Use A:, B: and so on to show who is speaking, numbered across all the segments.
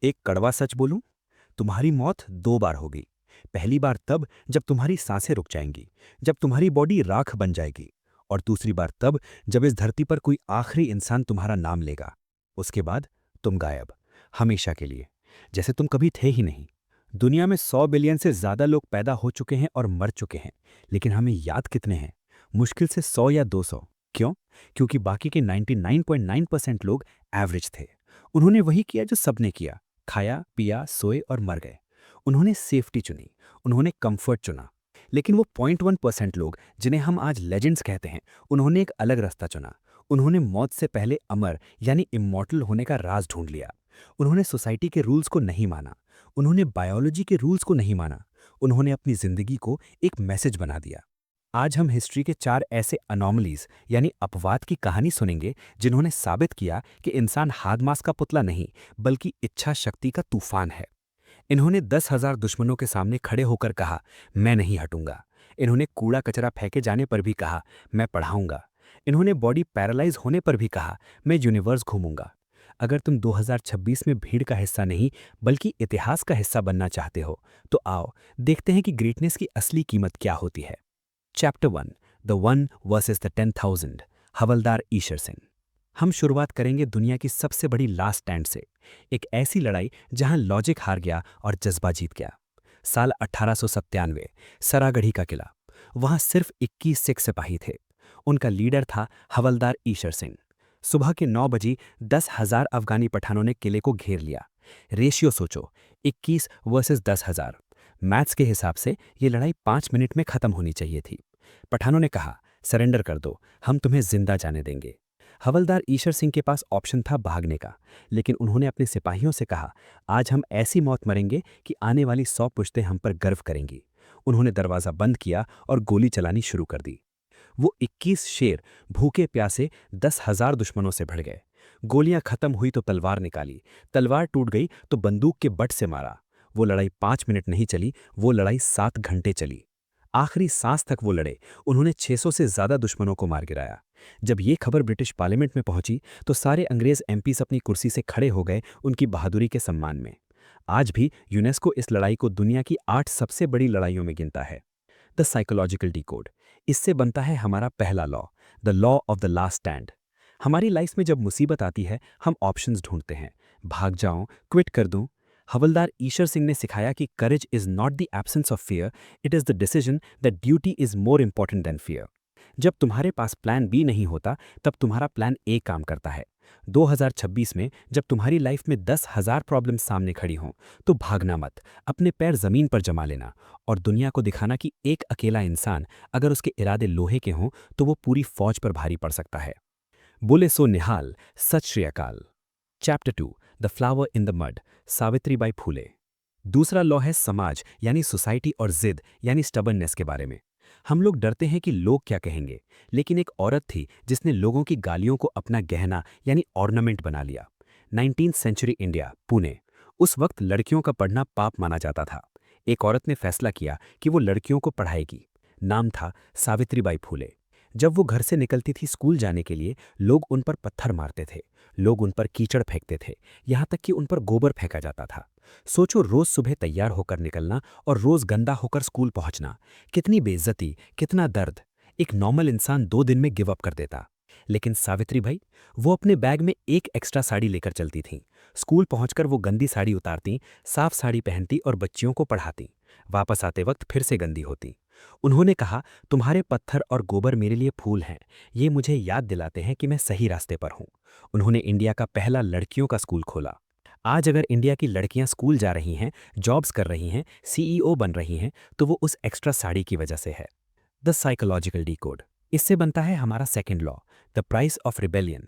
A: एक कड़वा सच बोलूं, तुम्हारी मौत दो बार होगी। पहली बार तब जब तुम्हारी सांसें रुक जाएंगी, जब तुम्हारी बॉडी राख बन जाएगी। और दूसरी बार तब जब इस धरती पर कोई आखिरी इंसान तुम्हारा नाम लेगा। उसके बाद तुम गायब, हमेशा के लिए, जैसे तुम कभी थे ही नहीं। दुनिया में 100 बिलियन से ज्यादा लोग पैदा हो चुके हैं और मर चुके हैं, लेकिन हमें याद कितने हैं? मुश्किल से 100 या 200। क्यों? क्योंकि बाकी के 99.9% लोग एवरेज थे। उन्होंने वही किया जो सबने किया, खाया, पिया, सोए और मर गए। उन्होंने सेफ्टी चुनी, उन्होंने कंफर्ट चुना। लेकिन वो 0.1% लोग, जिन्हें हम आज लेजेंड्स कहते हैं, उन्होंने एक अलग रास्ता चुना। उन्होंने मौत से पहले अमर यानी इमॉर्टल होने का राज ढूंढ लिया। उन्होंने सोसाइटी के रूल्स को नहीं माना, उन्होंने बायोलॉजी के रूल्स को नहीं माना। उन्होंने अपनी जिंदगी को एक मैसेज बना दिया। आज हम हिस्ट्री के 4 ऐसे अनोमलीज यानी अपवाद की कहानी सुनेंगे, जिन्होंने साबित किया कि इंसान हादमास का पुतला नहीं, बल्कि इच्छा शक्ति का तूफान है। इन्होंने 10,000 दुश्मनों के सामने खड़े होकर कहा, मैं नहीं हटूंगा। इन्होंने कूड़ा कचरा फेंके जाने पर भी कहा, मैं पढ़ाऊंगा। इन्होंने बॉडी पैरालाइज होने पर भी कहा, मैं यूनिवर्स घूमूंगा। अगर तुम 2026 में भीड़ का हिस्सा नहीं, बल्कि इतिहास का हिस्सा बनना चाहते हो, तो आओ देखते हैं कि ग्रेटनेस की असली कीमत क्या होती है। Chapter 1, the one versus the 10,000। हवलदार ईशर सिंह। हम शुरुआत करेंगे दुनिया की सबसे बड़ी लास्ट स्टैंड से, एक ऐसी लड़ाई जहां लॉजिक हार गया और जज्बा जीत गया। साल 1897, सरागढ़ी का किला। वहां सिर्फ 21 सिख सिपाही थे। उनका लीडर था हवलदार ईशर सिंह। सुबह के 9 बजे 10,000 अफगानी पठानों ने किले को घेर लिया। रेशियो सोचो, 21 वर्सेस 10,000। मैथ्स के हिसाब से ये लड़ाई 5 मिनट में खत्म होनी चाहिए थी। पठानों ने कहा, सरेंडर कर दो, हम तुम्हें जिंदा जाने देंगे। हवलदार ईशर सिंह के पास ऑप्शन था भागने का, लेकिन उन्होंने अपने सिपाहियों से कहा, आज हम ऐसी मौत मरेंगे कि आने वाली 100 पुश्तें हम पर गर्व करेंगी। उन्होंने दरवाजा बंद किया और गोली चलानी शुरू कर दी। वो 21 शेर भूखे प्यासे 10,000 दुश्मनों से भिड़ गए। गोलियां खत्म हुई तो तलवार निकाली, तलवार टूट गई तो बंदूक के बट से मारा। वो लड़ाई 5 मिनट नहीं चली, वो लड़ाई 7 घंटे चली। आखिरी सांस तक वो लड़े। उन्होंने 600 से ज्यादा दुश्मनों को मार गिराया। जब ये खबर ब्रिटिश पार्लियामेंट में पहुंची, तो सारे अंग्रेज एमपीस अपनी कुर्सी से खड़े हो गए उनकी बहादुरी के सम्मान में। आज भी यूनेस्को इस लड़ाई को दुनिया की 8 सबसे बड़ी लड़ाइयों में गिनता है। The psychological decode. इससे बनता है हमारा पहला law, the law of the last stand. हमारी लाइफ में जब मुसीबत आती है, हम ऑप्शंस ढूंढते हैं, भाग जाऊं, क्विट कर दूं। हवलदार ईशर सिंह ने सिखाया कि courage is not the absence of fear, it is the decision that duty is more important than fear. जब तुम्हारे पास प्लान बी नहीं होता, तब तुम्हारा प्लान ए काम करता है। 2026 में जब तुम्हारी लाइफ में 10,000 प्रॉब्लम्स सामने खड़ी हों, तो भागना मत, अपने पैर जमीन पर जमा लेना और दुनिया को दिखाना कि एक अकेला इंसान, अगर उसके इरादे लोहे के हों, तो वो पूरी फौज पर भारी पड़ सकता है। बोले सो निहाल, सत श्री अकाल। Chapter 2, the flower in the mud. Savitribai Phule. दूसरा लॉ है समाज यानी सोसाइटी और जिद यानी स्टबर्ननेस के बारे में। हम लोग डरते हैं कि लोग क्या कहेंगे, लेकिन एक औरत थी जिसने लोगों की गालियों को अपना गहना यानी ऑर्नामेंट बना लिया। 19th century India, Pune. उस वक्त लड़कियों का पढ़ना पाप माना जाता था। एक औरत ने फैसला किया कि वो लड़कियों को पढ़ाएगी। नाम था सावित्रीबाई फूले। जब वो घर से निकलती थी स्कूल जाने के लिए, लोग उन पर पत्थर मारते थे, लोग उन पर कीचड़ फेंकते थे, यहाँ तक कि उन पर गोबर फेंका जाता था। सोचो, रोज सुबह तैयार होकर निकलना और रोज गंदा होकर स्कूल पहुंचना। कितनी बेइज्जती, कितना दर्द। एक नॉर्मल इंसान 2 दिन में गिव अप कर देता। लेकिन सावित्री भाई, वो अपने बैग में एक एक्स्ट्रा साड़ी लेकर चलती थीं। स्कूल पहुंचकर वो गंदी साड़ी उतारती, साफ साड़ी पहनती और बच्चियों को पढ़ाती। वापस आते वक्त फिर से गंदी होती। उन्होंने कहा, तुम्हारे पत्थर और गोबर मेरे लिए फूल हैं, ये मुझे याद दिलाते हैं कि मैं सही रास्ते पर हूं। उन्होंने इंडिया का पहला लड़कियों का स्कूल खोला। आज अगर इंडिया की लड़कियां स्कूल जा रही हैं, जॉब्स कर रही हैं, सीईओ बन रही हैं, तो वो उस एक्स्ट्रा साड़ी की वजह से है। The psychological decode. इससे बनता है हमारा second law, the price of rebellion.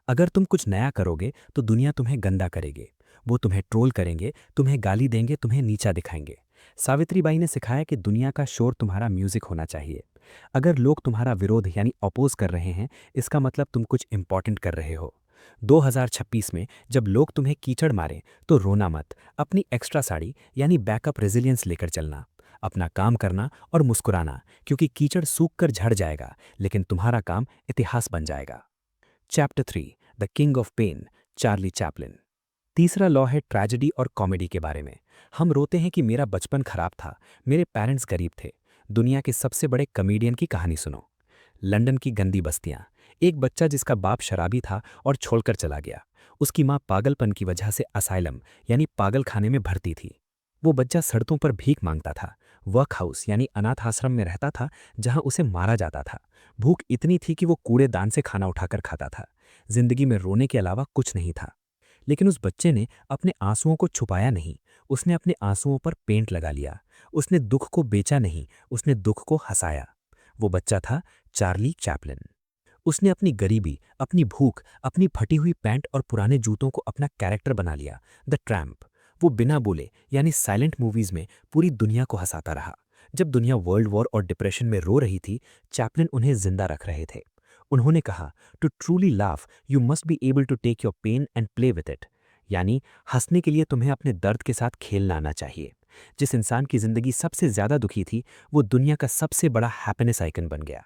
A: अगर तुम कुछ नया करोगे तो दुनिया तुम्हें गंदा करेगी। वो तुम्हें ट्रोल करेंगे, तुम्हें गाली देंगे, तुम्हें नीचा दिखाएंगे। सावित्रीबाई ने सिखाया कि दुनिया का शोर तुम्हारा म्यूजिक होना चाहिए। अगर लोग तुम्हारा विरोध यानी अपोज कर रहे हैं, इसका मतलब तुम कुछ इंपॉर्टेंट कर रहे हो। 2026 में जब लोग तुम्हें कीचड़ मारें, तो रोना मत, अपनी एक्स्ट्रा साड़ी यानी बैकअप रेजिलियंस लेकर चलना। अपना काम करना और मुस्कुराना, क्योंकि कीचड़ सूख कर झड़ जाएगा, लेकिन तुम्हारा काम इतिहास बन जाएगा। Chapter 3, the king of pain. Charlie Chaplin. तीसरा लॉ है ट्रेजेडी और कॉमेडी के बारे में। हम रोते हैं कि मेरा बचपन खराब था, मेरे पेरेंट्स गरीब थे। दुनिया के सबसे बड़े कमेडियन की कहानी सुनो। लंदन की गंदी बस्तियां। एक बच्चा जिसका बाप शराबी था और छोड़कर चला गया। उसकी मां पागलपन की वजह से असाइलम यानी पागल खाने में भर्ती थी। वो बच्चा सड़कों पर भीख मांगता था, वर्क हाउस यानी अनाथ आश्रम में रहता था जहां उसे मारा जाता था। भूख इतनी थी कि वो कूड़ेदान से खाना उठाकर खाता था। जिंदगी में रोने के अलावा कुछ नहीं था। लेकिन उस बच्चे ने अपने आंसुओं को छुपाया नहीं। उसने अपने आंसुओं पर पेंट लगा लिया। उसने दुख को बेचा नहीं, उसने दुख को हंसाया। वो बच्चा था चार्ली चैपलिन। उसने अपनी गरीबी, अपनी भूख, अपनी फटी हुई पैंट और पुराने जूतों को अपना कैरेक्टर बना लिया, द ट्रैम्प। वो बिना बोले यानी साइलेंट मूवीज में पूरी दुनिया को हंसाता रहा। जब दुनिया वर्ल्ड वॉर और डिप्रेशन में रो रही थी, चैपलिन उन्हें जिंदा रख रहे थे। उन्होंने कहा, to truly laugh you must be able to take your pain and play with it. यानी हंसने के लिए तुम्हें अपने दर्द के साथ खेलना आना चाहिए। जिस इंसान की जिंदगी सबसे ज्यादा दुखी थी, वो दुनिया का सबसे बड़ा हैप्पीनेस आइकन बन गया।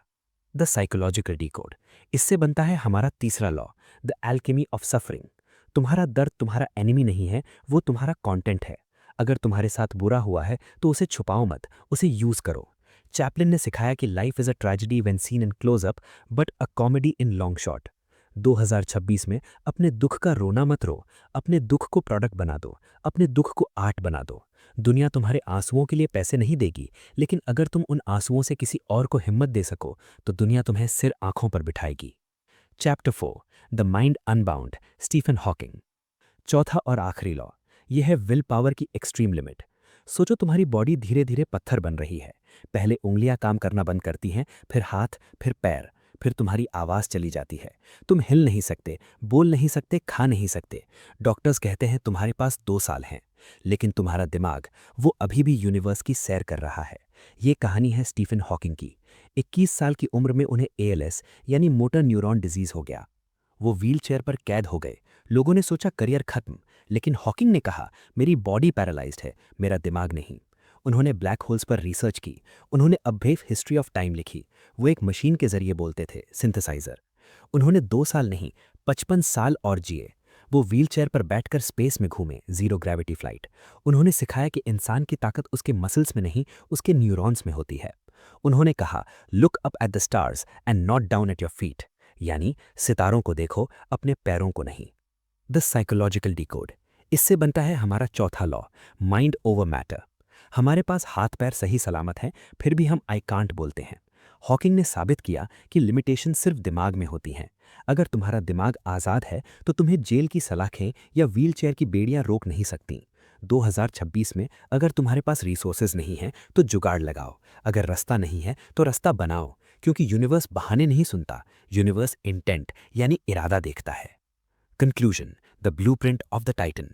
A: The psychological decode. इससे बनता है हमारा तीसरा law, the alchemy of suffering. तुम्हारा दर्द तुम्हारा एनिमी नहीं है, वो तुम्हारा कंटेंट है। अगर तुम्हारे साथ बुरा हुआ है तो उसे छुपाओ मत, उसे यूज करो। चैपलिन ने सिखाया कि life is a tragedy when seen in close up but a comedy in long shot. 2026 में अपने दुख का रोना मत रो, अपने दुख को प्रोडक्ट बना दो, अपने दुख को आर्ट बना दो। दुनिया तुम्हारे आंसुओं के लिए पैसे नहीं देगी, लेकिन अगर तुम उन आंसुओं से किसी और को हिम्मत दे सको तो दुनिया तुम्हें सिर आंखों पर बिठाएगी। Chapter 4, the mind unbound, Stephen Hawking. चौथा और आखिरी लॉ, यह है विल पावर की एक्सट्रीम लिमिट। सोचो तुम्हारी बॉडी धीरे धीरे पत्थर बन रही है। पहले उंगलियां काम करना बंद करती हैं, फिर हाथ, फिर पैर, फिर तुम्हारी आवाज चली जाती है। तुम हिल नहीं सकते, बोल नहीं सकते, खा नहीं सकते। डॉक्टर्स कहते हैं तुम्हारे पास 2 साल हैं। लेकिन तुम्हारा दिमाग, वो अभी भी यूनिवर्स की सैर कर रहा है। ये कहानी है स्टीफन हॉकिंग की। 21 साल की उम्र में उन्हें एएलएस यानी मोटर न्यूरॉन डिजीज हो गया। वो व्हीलचेयर पर कैद हो गए। लोगों ने सोचा करियर खत्म, लेकिन हॉकिंग ने कहा, मेरी बॉडी पैरालाइज्ड है, मेरा दिमाग नहीं। उन्होंने ब्लैक होल्स पर रिसर्च की। उन्होंने a brief history of time लिखी। वो एक मशीन के जरिए बोलते थे, सिंथेसाइजर। उन्होंने 2 साल नहीं, 55 साल और जिए। वो व्हीलचेयर पर बैठकर स्पेस में घूमे, जीरो ग्रेविटी फ्लाइट। उन्होंने सिखाया कि इंसान की ताकत उसके मसल्स में नहीं, उसके न्यूरॉन्स में होती है। उन्होंने कहा, look up at the stars and not down at your feet. यानी सितारों को देखो, अपने पैरों को नहीं। The psychological decode. इससे बनता है हमारा चौथा लॉ, माइंड ओवर मैटर। हमारे पास हाथ पैर सही सलामत हैं, फिर भी हम आई कांट बोलते हैं। हॉकिंग ने साबित किया कि लिमिटेशन सिर्फ दिमाग में होती हैं। अगर तुम्हारा दिमाग आज़ाद है तो तुम्हें जेल की सलाखें या व्हीलचेयर की बेड़ियां रोक नहीं सकती। 2026 में अगर तुम्हारे पास रिसोर्सेज नहीं हैं तो जुगाड़ लगाओ। अगर रास्ता नहीं है तो रास्ता बनाओ, क्योंकि यूनिवर्स बहाने नहीं सुनता, यूनिवर्स इंटेंट यानी इरादा देखता है। Conclusion, the blueprint of the Titan.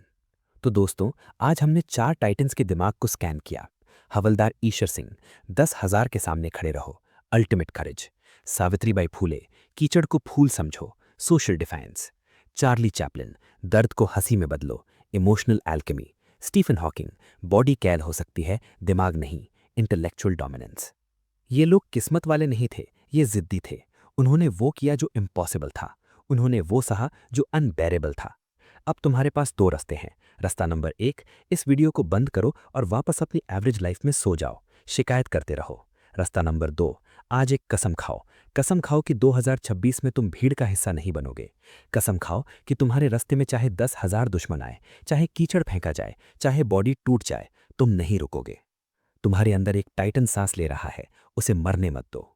A: तो दोस्तों, आज हमने 4 टाइटन्स के दिमाग को स्कैन किया। हवलदार ईशर सिंह, 10,000 के सामने खड़े रहो, अल्टीमेट करेज। सावित्रीबाई फूले, कीचड़ को फूल समझो, सोशल डिफेंस। चार्ली चैपलिन, दर्द को हंसी में बदलो, emotional alchemy. Stephen Hawking, body कैद हो सकती है, दिमाग नहीं, इंटेलेक्चुअल डोमिनेंस। ये लोग किस्मत वाले नहीं थे, ये जिद्दी थे। उन्होंने वो किया जो इम्पॉसिबल था, उन्होंने वो सहा जो अनबेरेबल था। अब तुम्हारे पास 2 रास्ते हैं। रास्ता नंबर 1, इस वीडियो को बंद करो और वापस अपनी एवरेज लाइफ में सो जाओ, शिकायत करते रहो। रास्ता नंबर 2, आज एक कसम खाओ। कसम खाओ कि 2026 में तुम भीड़ का हिस्सा नहीं बनोगे। कसम खाओ कि तुम्हारे रास्ते में चाहे 10,000 दुश्मन आए, चाहे कीचड़ फेंका जाए, चाहे बॉडी टूट जाए, तुम नहीं रुकोगे। तुम्हारे अंदर एक टाइटन सांस ले रहा है, उसे मरने मत दो।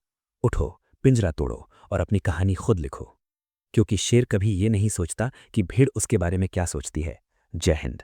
A: उठो, पिंजरा तोड़ो और अपनी कहानी खुद लिखो, क्योंकि शेर कभी ये नहीं सोचता कि भीड़ उसके बारे में क्या सोचती है। जय हिंद।